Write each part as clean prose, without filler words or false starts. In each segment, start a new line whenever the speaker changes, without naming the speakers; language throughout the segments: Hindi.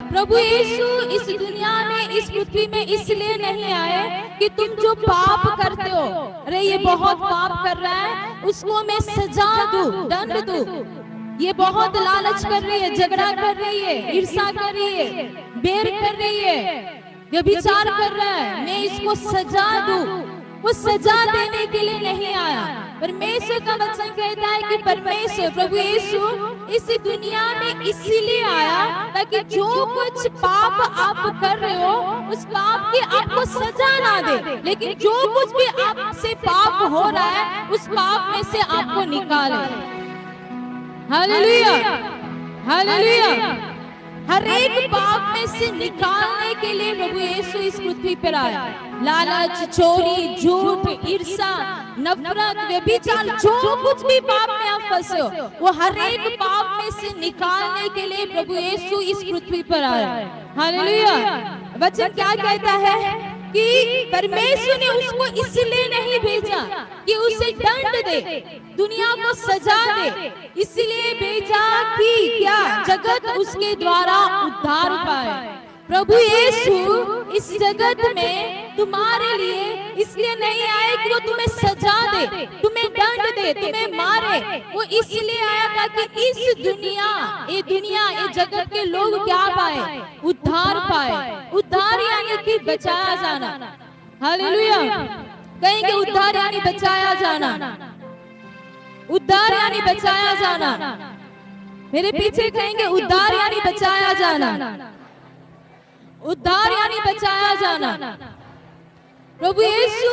प्रभु यीशु इस दुनिया में, इस पृथ्वी में इसलिए नहीं आए कि तुम जो पाप करते हो, अरे ये बहुत पाप कर रहा है, उसको मैं सजा दूं, दंड दूं, ये बहुत लालच कर रही है, झगड़ा कर रही है, ईर्ष्या कर रही है, बैर कर रही है, व्यभिचार कर रहा है, मैं इसको सजा दूं। वो सजा देने के लिए नहीं आया। परमेश्वर का वचन कहता है कि परमेश्वर प्रभु यीशु इस दुनिया में इसीलिए आया ताकि जो कुछ पाप आप कर रहे हो उस पाप की आपको सजा ना दे, लेकिन जो कुछ भी आपसे पाप हो रहा है उस पाप में से आपको निकाले। Hallelujah, hallelujah. हर एक पाप में से निकालने के लिए प्रभु यीशु इस पृथ्वी पर आया। लालच, चोरी, झूठ, ईर्ष्या, नफरत, व्यभिचार, जो कुछ भी पाप में आप फंसे हो वो हर एक पाप में से निकालने के लिए प्रभु यीशु इस पृथ्वी पर आया। हालेलुया। वचन क्या कहता है कि परमेश्वर ने उसको इसलिए नहीं भेजा कि उसे दंड दे, दुनिया को सजा दे, इसलिए भेजा कि क्या जगत उसके द्वारा उद्धार पाए। प्रभु यीशु इस जगत में तुम्हारे लिए इसलिए नहीं आए कि वो तुम्हें सजा दे, तुम्हें दंड दे, तुम्हें मारे। वो इसलिए आया था कि इस दुनिया, ये जगत के लोग क्या पाए? उद्धार पाए। उद्धार यानी कि बचाया जाना। हालेलुया। कहेंगे उद्धार यानी बचाया जाना, उद्धार यानी बचाया जाना। मेरे पीछे कहेंगे उद्धार यानी बचाया जाना, उद्धार यानी बचाया जाना। प्रभु यीशु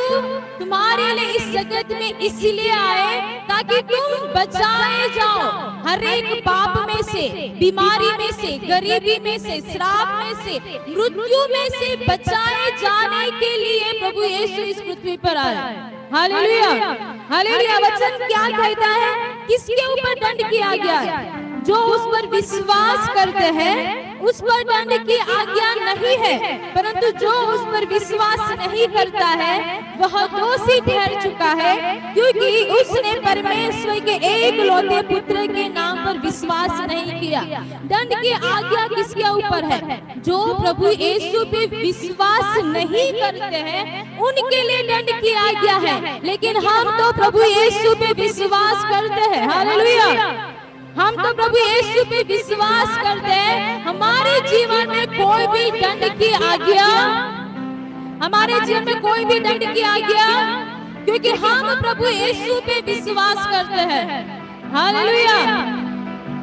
तुम्हारे लिए इस जगत में इसलिए आए ताकि तुम बचाए जाओ हर एक पाप में से, बीमारी में से, गरीबी में से, श्राप में से, मृत्यु में से बचाए जाने के लिए प्रभु यीशु इस पृथ्वी पर आया। Hallelujah, hallelujah. वचन क्या कहता है? किसके ऊपर दंड किया गया है? जो उस पर विश्वास करते हैं उस पर दंड की आज्ञा नहीं है, परंतु जो उस पर विश्वास नहीं करता है वह दोषी ठहर चुका है, क्योंकि उसने परमेश्वर के एकलौते पुत्र के नाम पर विश्वास नहीं किया। दंड की आज्ञा किसके ऊपर है? जो प्रभु यीशु पे विश्वास नहीं करते हैं उनके लिए दंड की आज्ञा है, लेकिन हम तो प्रभु यीशु पे विश्वास करते हैं। हालेलुया। हम तो प्रभु यीशु पे विश्वास करते हैं। हमारे जीवन में कोई भी दंड की आज्ञा, हमारे जीवन में कोई भी दंड की आज्ञा, क्योंकि हम प्रभु यीशु पे विश्वास करते हैं। हालेलुया।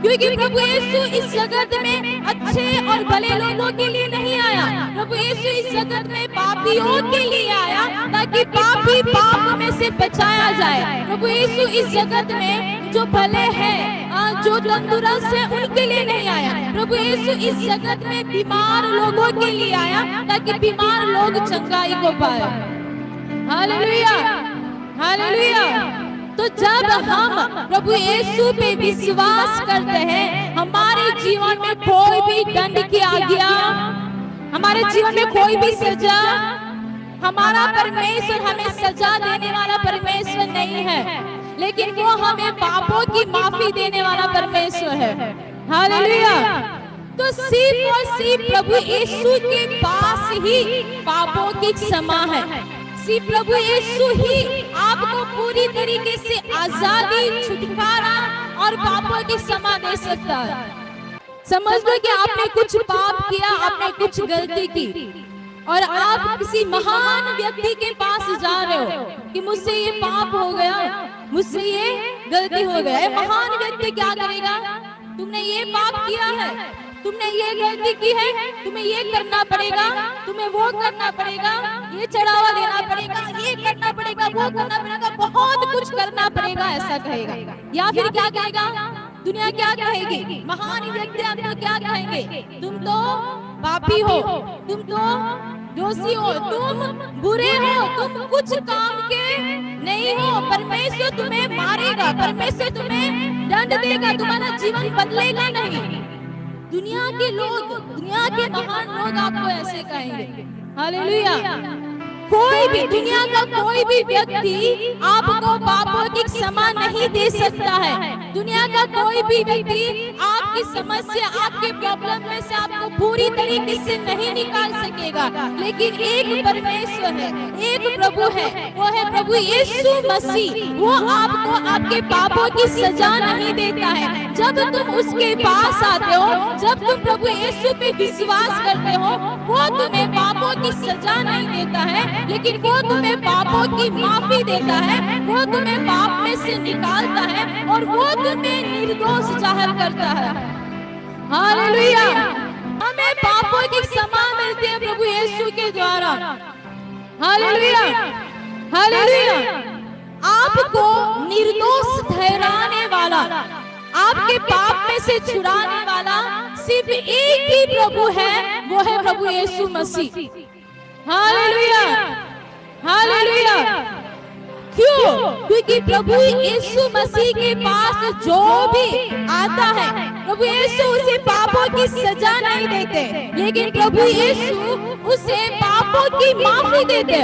क्योंकि प्रभु यीशु इस जगत में अच्छे और भले लोगों के लिए नहीं आया, प्रभु यीशु इस जगत में पापियों के लिए आया ताकि पापी पाप में से बचाया जाए। प्रभु यीशु इस जगत में जो भले हैं, जो तंदुरुस्त है उनके लिए नहीं आया। प्रभु यीशु इस जगत में बीमार लोगों के लिए आया ताकि बीमार लोग चंगाई को पाए। Hallelujah, hallelujah. तो जब हम प्रभु यीशु पे विश्वास करते हैं हमारे जीवन में कोई भी दंड की आज्ञा, हमारे जीवन में कोई भी सजा, हमारा परमेश्वर हमें सजा देने वाला परमेश्वर नहीं है, लेकिन वो हमें पापों की माफी देने वाला परमेश्वर है। हालेलुया। तो सिर्फ और सिर्फ प्रभु यीशु के पास ही पापों की क्षमा है। सिर्फ प्रभु यीशु ही आपको पूरी तरीके से आजादी, छुटकारा और पापों की क्षमा दे सकता है। समझ लो कि आपने कुछ पाप किया, आपने कुछ गलती की और आप किसी महान व्यक्ति के पास जा रहे हो कि मुझसे ये पाप हो गया, मुझसे ये गलती हो गया। महान व्यक्ति क्या करेगा? तुमने ये पाप किया है, तुमने ये गलती की है, तुम्हें ये करना पड़ेगा, तुम्हें वो करना पड़ेगा, ये चढ़ावा देना पड़ेगा, ये करना पड़ेगा, वो करना पड़ेगा, बहुत कुछ करना पड़ेगा, ऐसा कहेगा। या फिर क्या कहेगा? दुनिया क्या कहेगी? महान व्यक्ति आपको क्या कहेंगे? तुम तो पापी हो, तुम तो दोषी हो, तुम बुरे हो, तुम कुछ काम के नहीं हो, परमेश्वर तुम्हें मारेगा, परमेश्वर तुम्हें दंड देगा, तुम्हारा जीवन बदलेगा नहीं। दुनिया के लोग, दुनिया के महान लोग आपको ऐसे कहेंगे। हालेलुया। कोई भी, दुनिया का कोई भी व्यक्ति आपको पापों की क्षमा नहीं दे सकता है। दुनिया का कोई भी व्यक्ति आप आपकी समस्या, आपके प्रॉब्लम में से आपको पूरी तरीके से नहीं निकाल सकेगा, लेकिन एक परमेश्वर है, एक प्रभु है, वो है प्रभु यीशु मसीह। वो आपको आपके पापों की सजा नहीं देता है। जब तुम उसके पास आते हो, जब तुम प्रभु यीशु पे विश्वास करते हो, वो तुम्हें पापों की सजा नहीं देता है, लेकिन वो तुम्हें पापों की माफी देता है, वो तुम्हें पाप में से निकालता है और वो तुम्हें निर्दोष जाहिर करता है। हालेलुया। हमें पापों की क्षमा मिलती है प्रभु यीशु के द्वारा। Hallelujah, hallelujah. आपको निर्दोष ठहराने वाला, आपके पाप में से छुड़ाने वाला सिर्फ एक ही प्रभु है, वो है प्रभु यीशु मसीह। Hallelujah, hallelujah. क्यों? क्योंकि प्रभु यीशु मसीह के पास जो भी आता है, प्रभु यीशु उसे पापों की सजा नहीं देते, लेकिन प्रभु यीशु उसे पापों की माफी देते।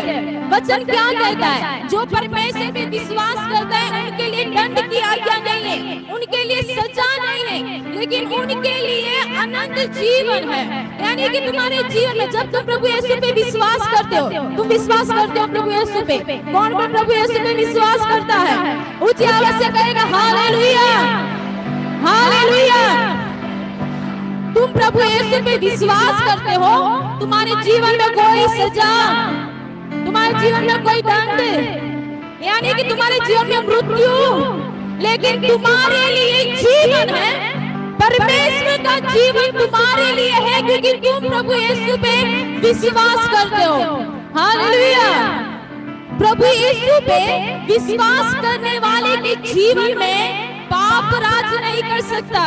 वचन क्या कहता है? जो परमेश्वर पे विश्वास करता है उनके लिए दंड की आज्ञा नहीं है, उनके लिए सजा नहीं है, लेकिन उनके लिए अनंत जीवन है। यानी कि तुम्हारे जीवन में जब तुम प्रभु यीशु पे विश्वास करते हो, तुम विश्वास करते हो प्रभु यीशु पे। कौन कौन प्रभु यीशु पे विश्वास करता है? ऊंची आवाज से कहेगा हालेलुया, हालेलुया। तुम प्रभु यीशु पे विश्वास करते हो, तुम्हारे जीवन में कोई सजा, तुम्हारे जीवन में कोई दंड, यानी कि तुम्हारे जीवन में मृत्यु, लेकिन तुम्हारे लिए जीवन है। परमेश्वर का जीवन तुम्हारे लिए है, क्योंकि तुम प्रभु यीशु पे विश्वास करते हो। हालेलुया। प्रभु यीशु पे विश्वास करने वाले के जीवन में पाप राज नहीं कर सकता।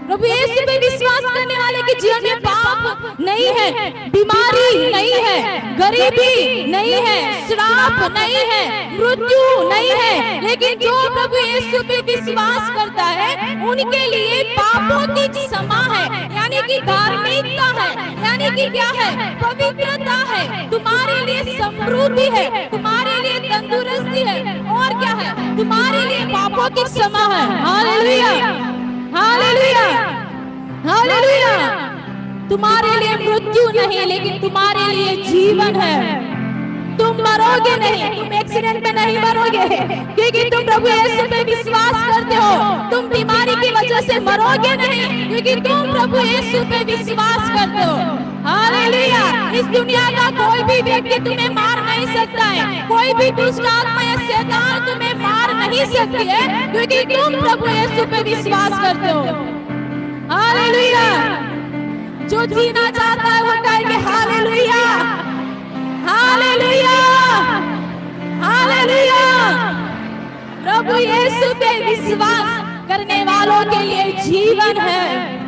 प्रभु यीशु पे विश्वास करने वाले के जीवन में पाप नहीं है, बीमारी नहीं है, गरीबी नहीं है, श्राप नहीं है, मृत्यु नहीं है, लेकिन जो प्रभु यीशु पे विश्वास करता है उनके लिए पापों की क्षमा है, यानी कि धार्मिकता है, यानी कि क्या है? पवित्रता है, तुम्हारे लिए समृद्धि है, तुम्हारे लिए तंदुरुस्ती है, और क्या है? तुम्हारे लिए पापों की क्षमा है। Hallelujah, hallelujah, hallelujah. तुम्हारे लिए मृत्यु नहीं, लेकिन तुम्हारे लिए जीवन है। तुम मरोगे नहीं, तुम एक्सीडेंट में नहीं मरोगे, क्योंकि तुम प्रभु यीशु पे विश्वास करते हो। तुम बीमारी की वजह से मरोगे नहीं, क्योंकि तुम प्रभु यीशु पे विश्वास करते हो। हालेलुया। इस दुनिया का कोई भी व्यक्ति तुम्हें मार नहीं सकता है, कोई भी दुष्ट आत्मा या शैतान तुम्हें मार नहीं सकती है, क्योंकि तुम प्रभु यीशु पे विश्वास करते हो। हालेलुया। जो जीना चाहता है वो कहेंगे हालेलुया, हालेलुया, हालेलुया। प्रभु यीशु पे विश्वास करने वालों के लिए जीवन है,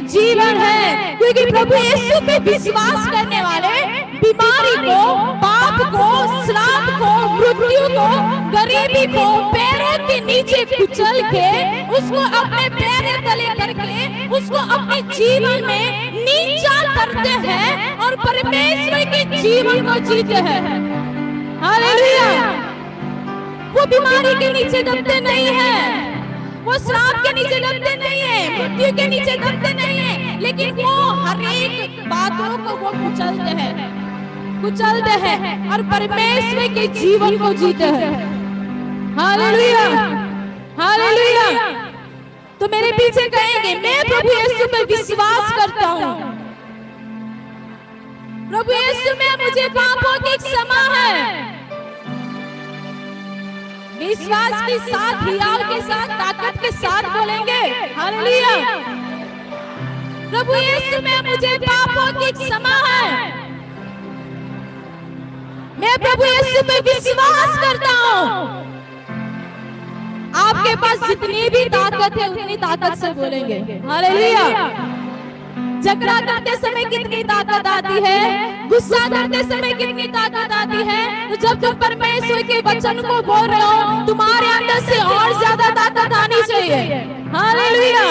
जीवन है, क्योंकि प्रभु यीशु पे विश्वास करने वाले बीमारी को, पाप को, श्राप को, मृत्यु को, गरीबी को पैरों के नीचे कुचल के, उसको अपने पैर तले करके, उसको अपने जीवन में नीचा करते हैं और परमेश्वर के जीवन को जीते हैं। हालेलुया। वो बीमारी के नीचे दबते नहीं है, वो श्राप के नीचे दबते नहीं है, मृत्यु के नीचे दबते नहीं है, लेकिन वो हर एक बातों को वो कुचलते हैं, कुचलते हैं और परमेश्वर के जीवन को जीते हैं। Hallelujah, hallelujah. तो मेरे पीछे कहेंगे मैं प्रभु यीशु पे विश्वास करता हूँ, प्रभु यीशु में मुझे पापों की क्षमा है। विश्वास के साथ, हियाव के साथ, ताकत के साथ बोलेंगे हालेलुया। प्रभु यीशु में मुझे पापों की क्षमा है। मैं प्रभु यीशु पे विश्वास करता हूँ। आपके पास जितनी भी ताकत है उतनी ताकत से बोलेंगे हालेलुया। झगड़ा करते समय कितनी ताकत आती है, गुस्सा करते समय कितनी ताकत आती है, तो जब तुम परमेश्वर के वचन को बोल रहे हो तुम्हारे अंदर से और ज्यादा ताकत आनी चाहिए। Hallelujah,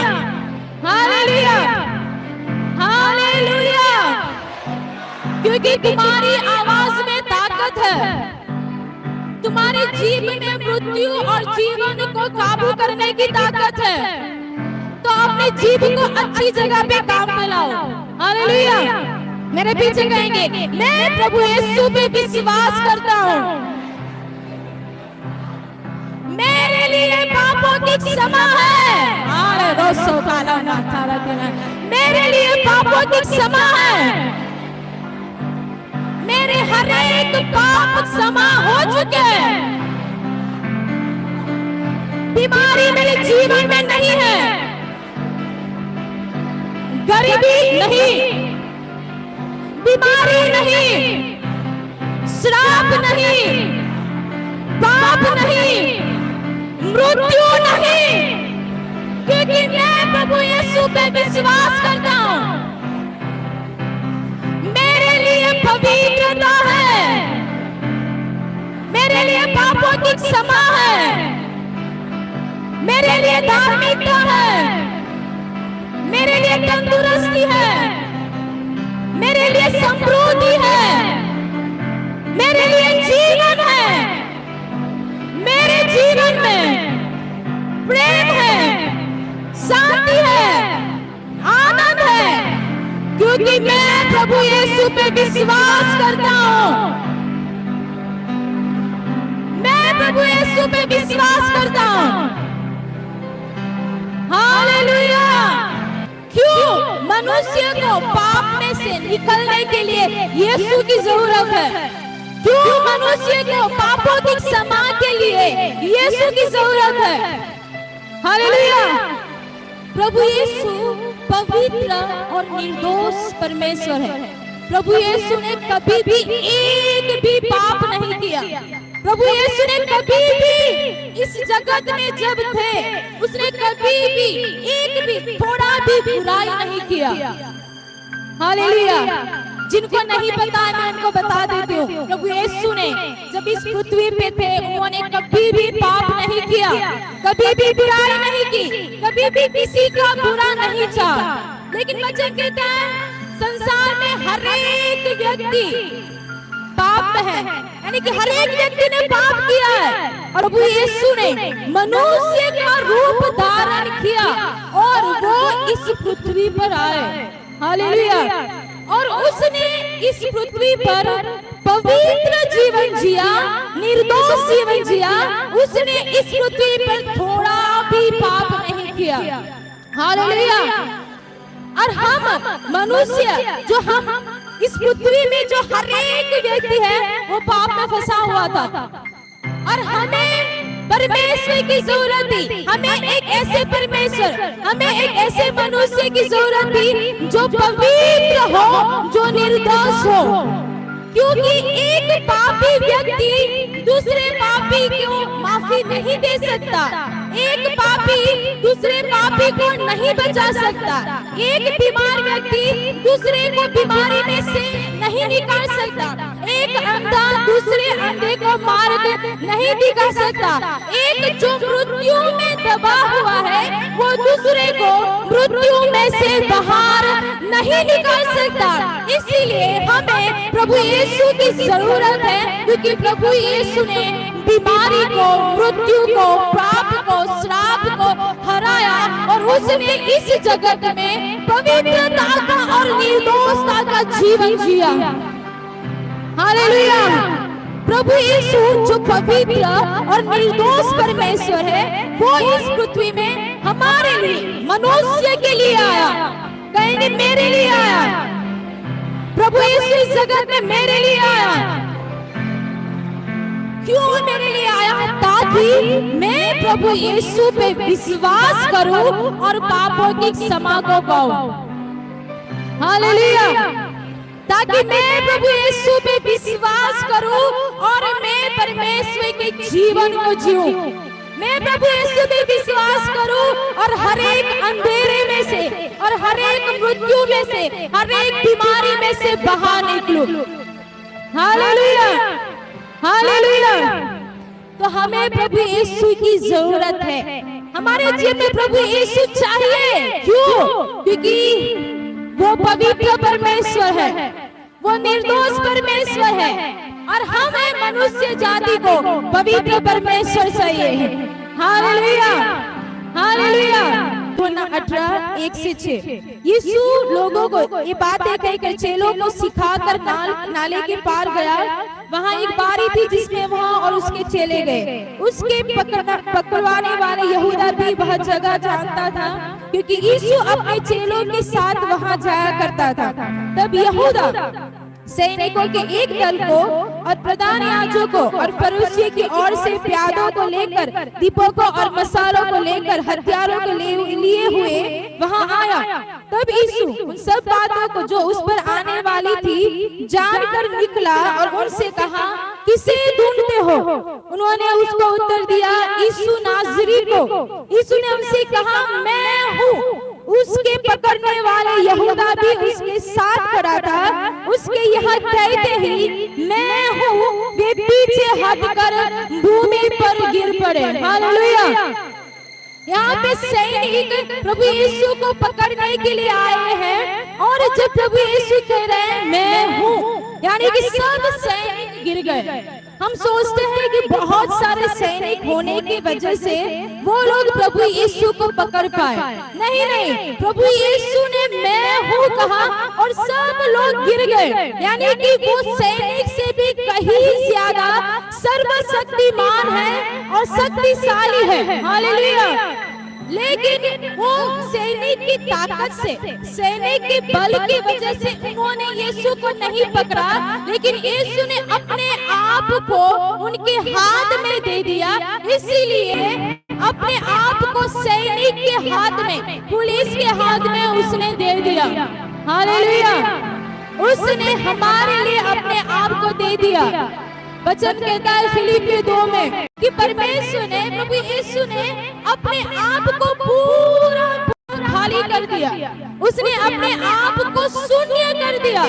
hallelujah, hallelujah. क्योंकि तुम्हारी आवाज में ताकत है, तुम्हारे जीवन में मृत्यु और जीवन को काबू करने की ताकत है। तो अपनी जीभ को अच्छी जगह पे काम पे लाओ। हालेलुया। मेरे पीछे कहेंगे, मैं प्रभु यीशु पे विश्वास करता हूँ, मेरे लिए पापों की क्षमा है। मेरे लिए पापों की क्षमा है, मेरे हर एक पाप क्षमा हो चुके हैं। बीमारी मेरे जीवन में नहीं है, गरीबी नहीं, बीमारी नहीं, श्राप नहीं, पाप नहीं, मृत्यु नहीं, क्योंकि मैं प्रभु यीशु पे विश्वास करता हूं। मेरे लिए पवित्रता है, मेरे लिए पापों की क्षमा है, मेरे लिए धार्मिकता है, मेरे लिए तंदुरुस्ती है, मेरे लिए समृद्धि है, मेरे लिए जीवन है, मेरे जीवन में प्रेम है, शांति है, आनंद है, क्योंकि मैं प्रभु यीशु पे विश्वास करता हूं। मैं प्रभु यीशु पे विश्वास करता हूं। हालेलुया। क्यों मनुष्य को पाप में से निकलने के लिए यीशु की जरूरत है? क्यों मनुष्य को पापों की क्षमा के लिए यीशु की जरूरत है? हालेलुया। प्रभु यीशु पवित्र और निर्दोष परमेश्वर है। प्रभु यीशु ने कभी भी एक भी पाप नहीं किया। प्रभु यीशु ने कभी भी इस जगत में जब थे, उसने कभी भी एक भी थोड़ा भी बुराई नहीं किया। हालेलुया। जिनको नहीं पता है मैं उनको बता देती हूँ। प्रभु यीशु ने जब इस पृथ्वी पे थे, उन्होंने कभी भी पाप नहीं किया, कभी भी बुराई नहीं की, कभी भी किसी का बुरा नहीं चाहा। लेकिन वचन कहता है संसार में हर एक व्यक्ति पाप में है, यानी कि हर एक व्यक्ति ने पाप किया है। और प्रभु यीशु ने मनुष्य का रूप धारण किया और वो इस पृथ्वी पर आए। हालेलुया। और उसने इस पृथ्वी पर पवित्र जीवन जिया, निर्दोष जीवन जिया। उसने इस पृथ्वी पर थोड़ा भी पाप नहीं किया। हालेलुया। और हम मनुष्य जो हम इस पृथ्वी में जो हर एक व्यक्ति है वो पाप में फंसा हुआ था और हमें परमेश्वर की जरूरत थी। हमें एक ऐसे परमेश्वर, हमें एक ऐसे मनुष्य की जरूरत थी जो पवित्र हो, जो निर्दोष हो। क्योंकि एक पापी व्यक्ति दूसरे पापी को माफी नहीं दे सकता, एक पापी दूसरे पापी को नहीं बचा सकता, एक बीमार व्यक्ति दूसरे को बीमारी में से नहीं निकाल सकता, एक अंधा दूसरे अंधे को मार्ग नहीं दिखा सकता, एक जो मृत्यु में दबा हुआ है वो दूसरे को मृत्यु में से बाहर नहीं निकाल सकता। इसीलिए हमें प्रभु यीशु की जरूरत है, क्योंकि प्रभु यीशु ने बीमारी को, मृत्यु को, पाप को, श्राप को हराया और उसने इस जगत में पवित्रता का और निर्दोषता का जीवन जिया। हालेलुया। प्रभु यीशु जो पवित्र और निर्दोष परमेश्वर है वो इस पृथ्वी में हमारे लिए, मनुष्य के लिए आया। कहेंगे मेरे लिए आया। प्रभु यीशु इस जगत में मेरे लिए आया। क्यों मेरे लिए आया? ताकि मैं प्रभु यीशु पे विश्वास करूं और पापों की क्षमा को पाऊं। हालेलुया। ताकि मैं प्रभु यीशु पे विश्वास करूं और मैं परमेश्वर के जीवन को जीऊं। मैं प्रभु यीशु पे विश्वास करूं और हर एक अंधेरे में से और हर एक मृत्यु में से, हर एक बीमारी में से बाहर निकलूं। हालेलुया। हालेलुया। तो हमें प्रभु यीशु की जरूरत है। हमारे जीवन में प्रभु यीशु चाहिए। क्यों? क्योंकि वो पवित्र परमेश्वर है, वो निर्दोष परमेश्वर है और हम है मनुष्य जाति को पवित्र परमेश्वर चाहिए। हालेलुया। हालेलुया। यूहन्ना 18:1-6। यीशु लोगों को ये बातें कहकर चेलों को सिखाकर नाले के पार गया। वहाँ एक बारी थी जिसमें वहाँ और उसके चेले गए। उसके पकड़वाने वाले यहूदा भी वह जगह जानता था, क्योंकि यीशु अपने चेलों के साथ वहाँ जाया करता था। तब यहूदा सैनिकों के एक दल को और प्रधान याजकों और फरीसियों की ओर से प्यादों को लेकर, दीपों को और मसालों को लेकर, हथियारों को लिए हुए वहां आया। तब यीशु उन सब बातों को जो उस पर आने वाली थी जानकर निकला और उनसे कहा, किसे ढूंढते हो? उन्होंने उसको उत्तर दिया, यीशु नाज़री को। यीशु ने उनसे कहा, मैं हूँ। उसके पकड़ने वाले यहूदा भी उसके साथ खड़ा था। उसके यहाँ कहते ही मैं हूँ, वे पीछे हटकर भूमि पर गिर पड़े। हालेलुया। यहाँ पे सैनिक प्रभु यीशु को पकड़ने के लिए आए हैं, और जब प्रभु यीशु कह रहे हैं मैं हूँ, यानी कि सब सैनिक गिर गए। हम सोचते हैं कि बहुत सारे सैनिक होने की वजह से वो लोग प्रभु यीशु को पकड़ पाए। नहीं, प्रभु यीशु ने मैं हूँ कहा और सब लोग गिर गए। यानी कि वो सैनिक से भी कहीं ज्यादा सर्वशक्तिमान है और शक्तिशाली है। हालेलुया। लेकिन वो सैनिक की ताकत से, सैनिक के बल की वजह से उन्होंने यीशु को नहीं पकड़ा, लेकिन यीशु ने अपने आप को उनके हाथ में दे दिया। इसीलिए अपने आप को सैनिक के हाथ में, पुलिस के हाथ में उसने दे दिया। हालेलुया। उसने हमारे लिए अपने आप को दे दिया। वचन कहता है फिलिपियों 2 में कि परमेश्वर ने, प्रभु यीशु ने अपने आप को पूरा खाली कर दिया। उसने अपने आप को शून्य कर दिया।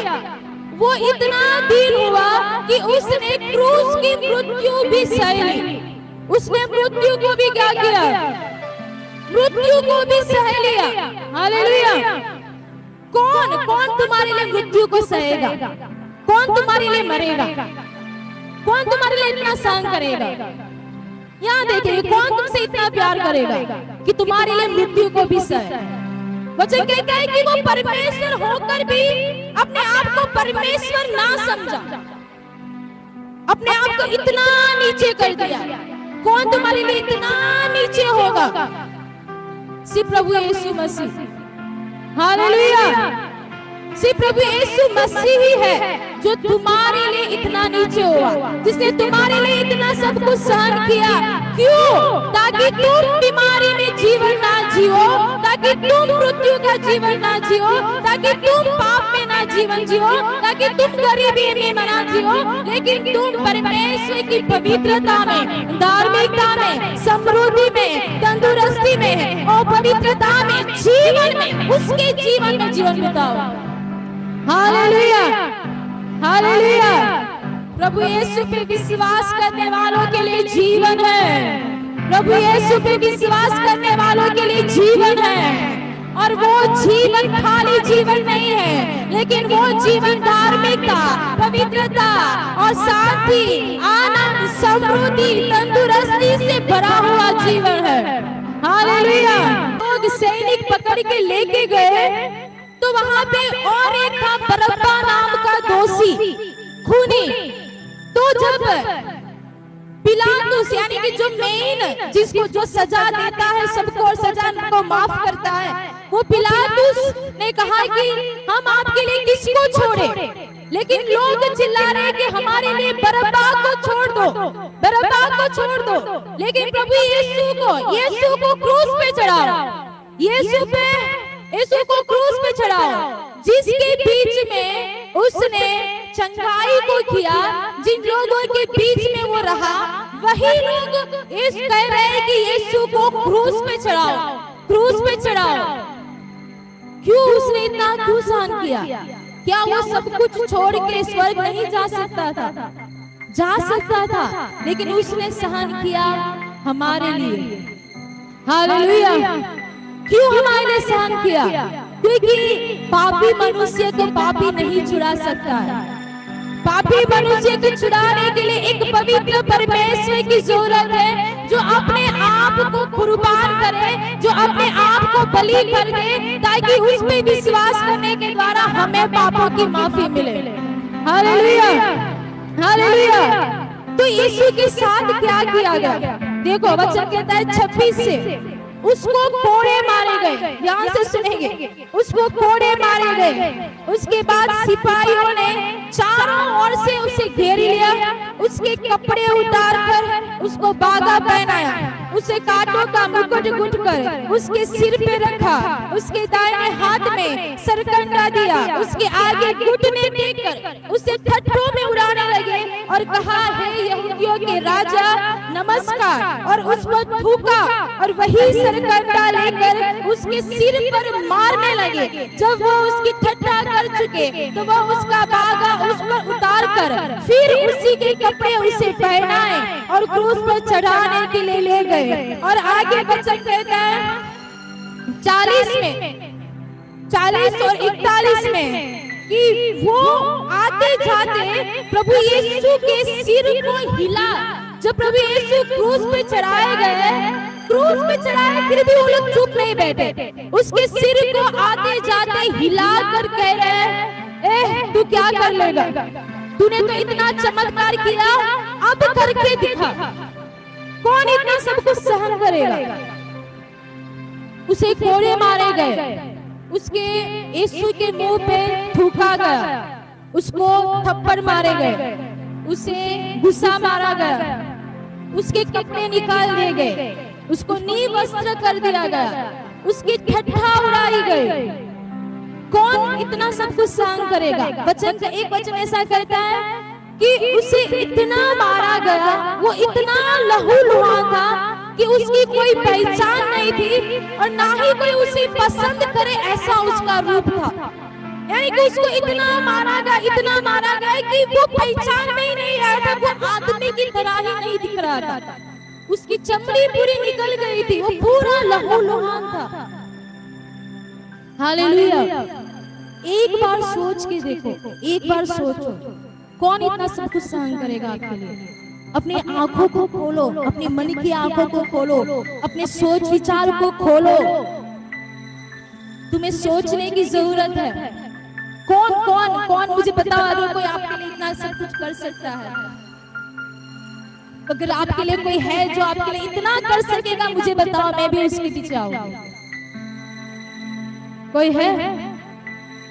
वो इतना दीन हुआ कि उसने क्रूस की मृत्यु भी सह ली। उसने मृत्यु को भी क्या किया? मृत्यु को भी सह लिया। हालेलुया। कौन तुम्हारे लिए मृत्यु को सहेगा? कौन तुम्हारे लिए मरेगा? कौन तुम्हारे लिए इतना सहन करेगा? यहाँ देखिए, कौन तुमसे इतना प्यार करेगा कि तुम्हारे लिए मृत्यु को भी सहे? वचन कहता है कि वो परमेश्वर होकर भी अपने आप को परमेश्वर ना समझा, अपने आप को इतना नीचे कर दिया। कौन तुम्हारे लिए इतना नीचे होगा? सिर्फ प्रभु यीशु मसीह। हालेलुया। सिर्फ प्रभु यीशु मसीह ही है जो तुम्हारे लिए इतना नीचे हुआ, जिसने तुम्हारे लिए इतना सब कुछ सहन किया। क्यों? ताकि तुम बीमारी में जीवन ना जियो, ताकि तुम मृत्यु का जीवन ना जियो, ताकि तुम पाप में ना जीवन जियो, ताकि तुम गरीबी में ना जियो, लेकिन तुम परमेश्वर की पवित्रता में, धार्मिकता में, समृद्धि में, तंदुरुस्ती में और पवित्रता में, जीवन में, उसके जीवन में जीवन बिताओ। हालेलुया। हालेलुया। प्रभु यीशु पे विश्वास करने वालों के लिए जीवन है। प्रभु यीशु पे विश्वास करने वालों के लिए जीवन है। और वो जीवन खाली जीवन नहीं है, लेकिन वो जीवन धार्मिकता, पवित्रता और शांति, आनंद, समृद्धि, तंदुरुस्ती से भरा हुआ जीवन है। हालेलुया। लोग सैनिक पकड़ के लेके गए तो वहां पे और एक था बरअब्बा नाम का दोषी, खूनी। तो जब पिलातुस, यानी कि जो मेन, जिसको जो सजा देता है सबको और सजा को माफ करता है, वो पिलातुस ने कहा कि हम आपके लिए किसको छोड़े? लेकिन लोग चिल्ला रहे कि हमारे लिए बरअब्बा को छोड़ दो, बरअब्बा को छोड़ दो। लेकिन प्रभु यीशु को क्रूस पे चढ़ाओ, यीशु को क्रूस पे चढ़ाओ, जिसके बीच में उसने चंगाई को किया। जिन लोगों के बीच में वो रहा, वही लोग इस कह रहे हैं कि यीशु को क्रूस पे चढ़ाओ, क्रूस पे चढ़ाओ। क्यों उसने इतना क्यों सहन किया? क्या वो सब कुछ छोड़ के स्वर्ग नहीं जा सकता था? जा सकता था, लेकिन उसने सहन किया हमारे लिए। हालेलुया। क्यों हमारे लिए सहन किया? क्योंकि पापी मनुष्य को पापी नहीं छुड़ा सकता है। पापी मनुष्य को छुड़ाने के लिए एक पवित्र परमेश्वर की जरूरत है, जो अपने आप को कुर्बान करे, जो अपने आप को बलि कर दे, ताकि उस पे विश्वास करने के द्वारा हमें पापों की माफी मिले। Hallelujah, hallelujah. तो यीशु के साथ क्या किया गया? देखो वचन कहता है 26 से, उसको कोड़े मारे गए। ध्यान से सुनेंगे, उसको कोड़े मारे गए। उसके बाद सिपाहियों ने चारों ओर से उसे घेर लिया, उसके कपड़े उतार कर उसको बागा पहनाया, उसे कांटों का मुकुट गुंथ कर उसके सिर पे रखा, उसके दाहिने हाथ में सरकंडा दिया, उसके आगे घुटने टेक कर उसे ठट्ठों में उड़ाने लगे और कहा, हे यहूदियों के राजा नमस्कार, और उस पर थूका और वही सरकंडा लेकर उसके सिर पर मारने लगे। जब वो उसकी ठट्ठा कर चुके तो वो उसका बागा उस पर उतार कर फिर उसी के कपड़े उसे पहनाए और क्रूस पर चढ़ाने के लिए ले गए। और आगे वचन कहता है 40 और 41 में कि वो आते जाते प्रभु यीशु के सिर को हिला। जब प्रभु यीशु क्रूस पे चढ़ाए गए, क्रूस पे चढ़ाए, फिर भी वो लोग चुप नहीं बैठे, उसके सिर को आते जाते हिला कर कह रहे, तू क्या कर लेगा? तूने तो इतना चमत्कार किया, अब करके दिखा। कौन इतना सब कुछ सहन करेगा? उसे कोड़े मारे गए, उसके यीशु के मुंह पे थूका गया, उसको थप्पड़ मारे गए, उसे गुस्सा मारा गया, उसके कपड़े निकाल दिए गए, उसको नील वस्त्र कर दिया गया, उसकी ठट्ठा उड़ाई गई। कौन इतना सब कुछ सहन करेगा? वचन का एक वचन ऐसा कहता है कि उसे इतना मारा गया, वो इतना लहूलुहान था कि उसकी कोई पहचान नहीं थी और ना ही कोई उसे पसंद करे, ऐसा उसका रूप था। यानी कि उसको इतना मारा गया कि वो पहचान में ही नहीं आया था, वो आदमी की तरह ही नहीं दिख रहा था। उसकी चमड़ी पूरी निकल गई थी, वो पूरा लहूलुहान था। हालेलुया। एक बार सोच के देखो, एक बार सोचो, कौन इतना सब कुछ सहन करेगा आपके लिए? अपनी आंखों को खोलो, अपनी मन की आंखों को खोलो, अपने सोच विचार को खोलो। तुम्हें सोचने की जरूरत है। कौन कौन कौन मुझे बताओ, अगर कोई आपके लिए इतना सब कुछ कर सकता है? अगर आपके लिए कोई है जो आपके लिए इतना कर सकेगा, मुझे बताओ, मैं भी उसके पीछे आऊंगी। कोई है?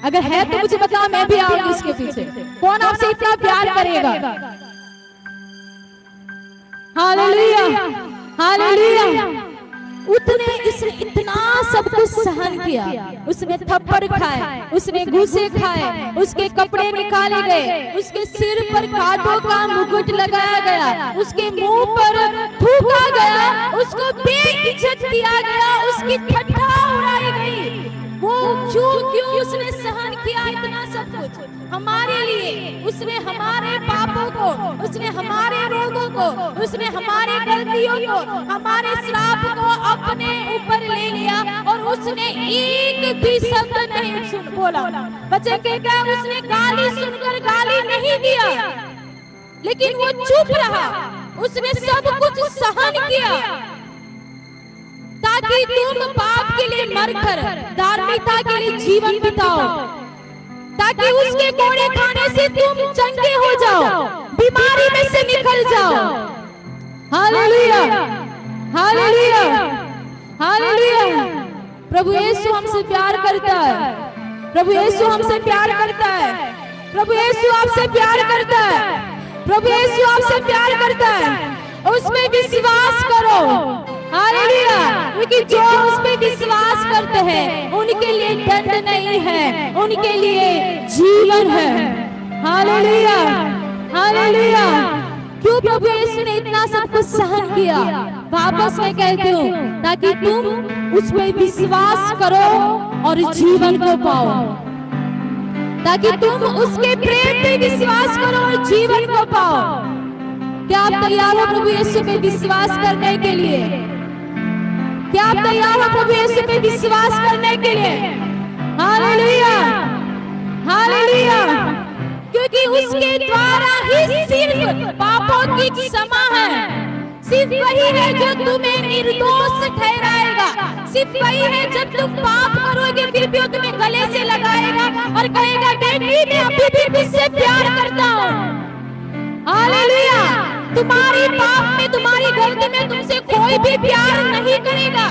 अगर है तो मुझे बताओ, मैं भी आऊंगी उसके पीछे। कौन आपसे इतना प्यार करेगा? Hallelujah, hallelujah. इसने इतना सब कुछ सहन किया, उसने थप्पड़ खाए, उसने घूसे खाए, उसके कपड़े निकाले गए, उसके सिर पर कांटों का मुकुट लगाया गया, उसके मुंह पर थूका गया, उसको बेइज्जत किया गया, उसकी ठट्ठा उड़ाई गई। वो क्यों उसने सहन किया इतना सब कुछ हमारे लिए? उसने हमारे पापों को, उसने हमारे रोगों को, उसने हमारे गलतियों को, हमारे श्राप को अपने ऊपर ले लिया और उसने एक भी शब्द नहीं बोला। बच्चे कहता है उसने गाली सुनकर गाली नहीं दिया, लेकिन वो चुप रहा। उसने सब कुछ सहन किया ताकि तुम पाप के लिए मरकर धार्मिकता के लिए जीवन बिताओ, ताकि उसके कोड़े खाने से तुम चंगे हो जाओ, बीमारी में से निकल जाओ। Hallelujah, hallelujah, hallelujah. प्रभु यीशु हमसे प्यार करता है, प्रभु यीशु हमसे प्यार करता है, प्रभु यीशु आपसे प्यार करता है, प्रभु यीशु आपसे प्यार करता है। उसमें विश्वास करो। हालेलुया। क्योंकि जो उस पे विश्वास करते हैं उनके लिए दंड नहीं है, उनके लिए जीवन है। Hallelujah, hallelujah. क्यों प्रभु यीशु ने इतना सब कुछ सहन किया? वापस मैं कहती हूँ, ताकि तुम उस पे विश्वास करो और जीवन को पाओ, ताकि तुम उसके प्रेम पे विश्वास करो और जीवन को पाओ। क्या आप तैयार हो प्रभु यीशु पे विश्वास करने के लिए? क्या आप तैयार हो प्रभु यीशु पे विश्वास करने के लिए? Hallelujah, hallelujah. क्योंकि उसके द्वारा ही सिर्फ पापों की क्षमा है, सिर्फ वही है जो तुम्हें निर्दोष ठहराएगा। सिर्फ वही है जब तुम पाप करोगे फिर भी वो तुम्हें गले से लगाएगा और कहेगा बेटी मैं अभी भी तुझसे प्यार करता हूँ। हालेलुया। तुम्हारी पाप में, तुम्हारी गलती में तुमसे कोई भी प्यार नहीं करेगा।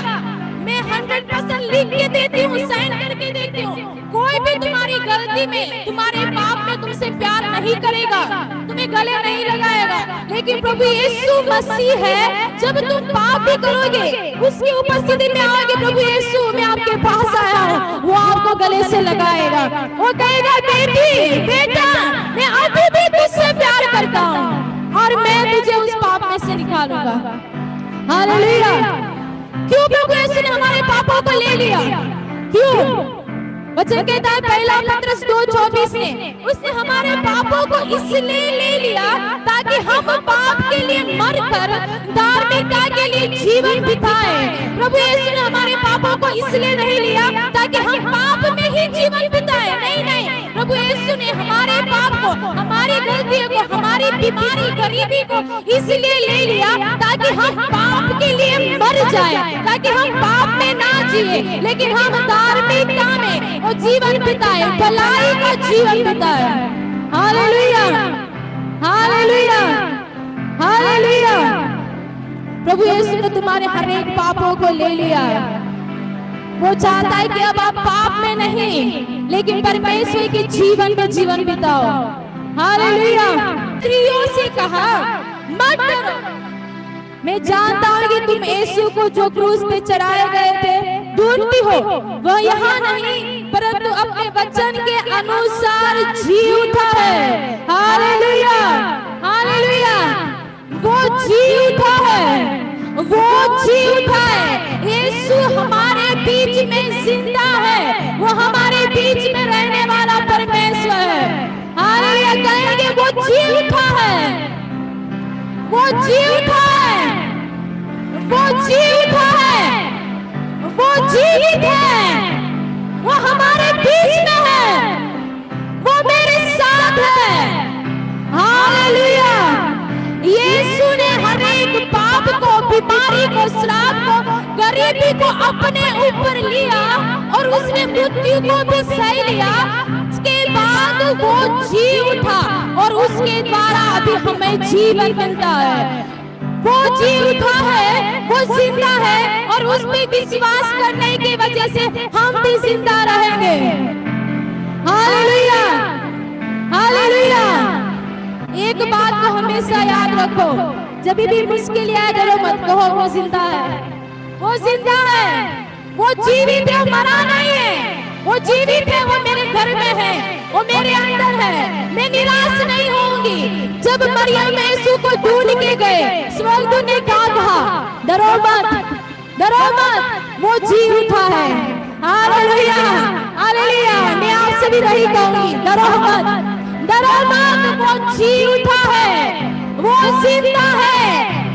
मैं 100% लिख के देती हूँ, साइन करके देती हूँ। कोई भी तुम्हारी गलती में, तुम्हारे पाप में तुमसे प्यार नहीं करेगा, तुम्हें गले नहीं लगाएगा। लेकिन प्रभु यीशु मसीह है, जब तुम पाप भी करोगे उसकी उपस्थिति में आओगे, प्रभु यीशु मैं आपके पास आया हूँ, वो आपको गले से लगाएगा। वो कहेगा बेटी बेटा मैं अभी भी तुझसे प्यार करता हूँ और मैं तुझे उस पाप में से निकालूंगा। हालेलुया। क्यों प्रभु यीशु ने हमारे पापों को ले लिया? क्यों? वचन कहता है पहला पत्रस 2:24 ने उसने हमारे पापों को इसलिए ले लिया ताकि हम पाप के लिए मरकर धार्मिकता के लिए जीवन बिताएं। प्रभु यीशु ने हमारे पापों को इसलिए नहीं लिया ताकि हम पाप में ही जीवन बिताएं। नहीं नहीं, प्रभु यीशु ने हमारे पाप को, हमारी गलतियों को, हमारी बीमारी गरीबी को इसलिए ले लिया ताकि हम पाप के लिए मर जाएं, ताकि हम पाप में ना जिए लेकिन हम धार्मिकता में वो जीवन बिताए, भलाई का जीवन बिताए। Hallelujah hallelujah hallelujah. प्रभु यीशु ने तुम्हारे हर एक पापों को ले लिया है। वो चाहता है कि अब आप पाप में नहीं लेकिन परमेश्वर के जीवन में जीवन बिताओ। हालेलुया। स्त्रियों से कहा मत डरो, मैं जानता हूँ कि तुम यीशु को जो क्रूस पे चढ़ाए गए थे ढूंढती हो, वह यहाँ नहीं परंतु अपने वचन के अनुसार जी उठा है। Hallelujah hallelujah. वो जी उठा है, वो जी उठा है। यीशु हमारे बीच में जिंदा है, वो हमारे बीच में रहने वाला परमेश्वर है। हालेलुया। कहेंगे वो जी उठा है, वो जी उठा है, वो जी उठा है, वो जीवित है, वो हमारे बीच में है, वो मेरे साथ है। हालेलुया। यीशु ने हर एक पाप को, बीमारी को, श्राप को, गरीबी को अपने ऊपर लिया और उसने मृत्यु को भी सह लिया। उसके बाद वो जी उठा और उसके द्वारा अभी हमें जीवन मिलता है। वो जी उठा है, वो जिंदा है और उस पे विश्वास करने की वजह से हम भी जिंदा रहेंगे। Hallelujah hallelujah. एक बात को हमेशा याद रखो, जब भी मुश्किल आए डरो मत, कहो वो जिंदा है, वो जिंदा है, वो जीवित है, मरा नहीं है, वो जीवित है, वो मेरे घर में है, वो मेरे अंदर है। मैं निराश नहीं होंगी। जब मरियम यीशु को ढूंढ के गए, स्वर्गदूत ने क्या कहा? डरो मत, डरो मत, वो जी उठा है। Hallelujah hallelujah. मैं आपसे भी नहीं कहूंगी डरो मत, डरो मत, वो जी उठा है, वो जिंदा है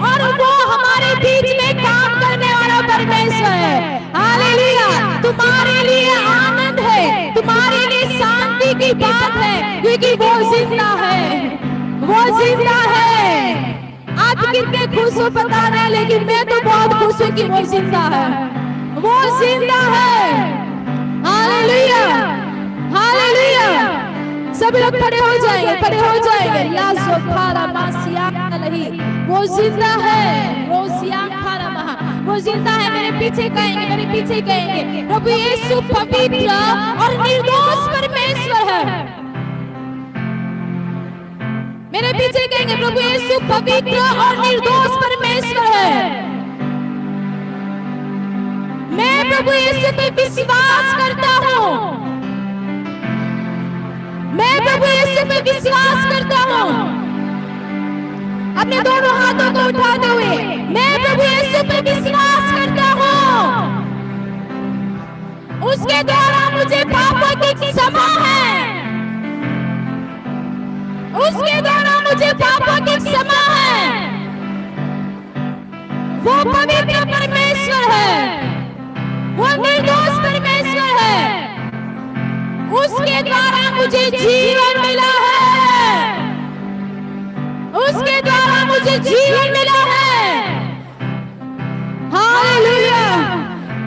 और वो हमारे बीच में काम करने वाला परमेश्वर है। हालेलुया। तुम्हारे लिए आनंद है, तुम्हारे लिए शांति की बात है क्योंकि वो जिंदा है, वो जिंदा है। आप कितने खुश हो पता नहीं, लेकिन मैं तो बहुत खुश हूँ कि वो जिंदा है, वो जिंदा है। Hallelujah hallelujah. सब लोग खड़े हो जाएंगे, खड़े हो जाएंगे। लासो खारा मासिया नहीं, वो जिंदा है, रोसिया खारा महा, वो जिंदा है। मेरे पीछे कहेंगे, मेरे पीछे कहेंगे प्रभु यीशु पवित्र और निर्दोष परमेश्वर है। मेरे पीछे कहेंगे प्रभु यीशु पवित्र और निर्दोष परमेश्वर है। मैं प्रभु यीशु पे विश्वास करता हूँ, मैं प्रभु यीशु पे विश्वास करता हूँ। अपने दोनों हाथों को उठाते हुए मैं प्रभु यीशु पे विश्वास करता हूँ। उसके द्वारा मुझे पापों की क्षमा है, उसके द्वारा मुझे पापों की क्षमा है। वो पवित्र परमेश्वर है, वो निर्दोष परमेश्वर है। उसके द्वारा मुझे जीवन मिला है, उसके द्वारा मुझे जीवन मिला है।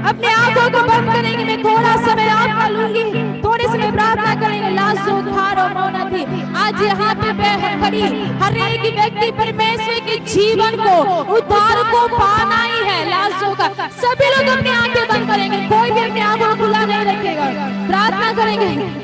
अपने आंखों को बंद करेंगे, मैं थोड़ा समय आपका लूंगी, थोड़े समय प्रार्थना करेंगे। लासो खारो मौना थी आज यहाँ पे खड़ी हर एक व्यक्ति परमेश्वर के जीवन को, उद्धार को पाना ही है। लासो का सभी लोग अपनी आंखें बंद करेंगे, कोई भी अपनी आंखों को खुला नहीं रखेगा, प्रार्थना करेंगे।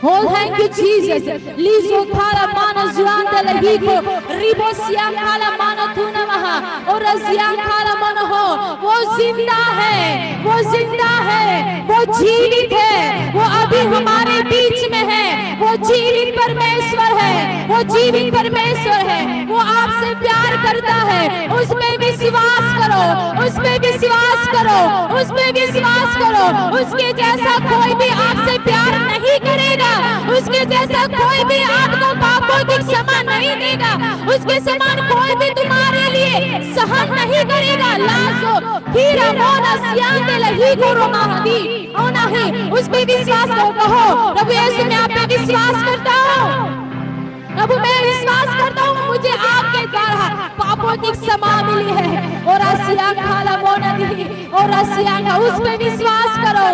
Oh, thank you, Jesus. Lizo khala mana zuante lahiko, ribo siam khala mana tuna maha, और सियाम khala mana हो, वो जिंदा है, वो जिंदा है, वो जीवित है, वो अभी हमारे बीच में है, वो जीवित परमेश्वर है, वो जीवित परमेश्वर है, वो आपसे प्यार करता है। उसमें विश्वास करो, उसमें विश्वास करो, उसमें विश्वास करो। उसके जैसा कोई भी आपसे प्यार नहीं करेगा, उसके जैसा कोई भी आपको पापों की क्षमा नहीं देगा, उसके समान कोई भी तुम्हारे लिए सहन नहीं करेगा। लासो हीरा मोना सियांते लही गुरु महादी होना है, उस पे विश्वास कहो। प्रभु यीशु मैं आप पे विश्वास करता हूँ, प्रभु मैं विश्वास करता हूँ, मुझे आपके द्वारा पापों की क्षमा मिली है। और आसिया खाला मोना दी और आसिया का, उस पे विश्वास करो,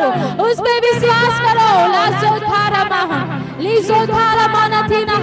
उस पे विश्वास करो। लासो थारा महा लीसो थारा माना थी ना।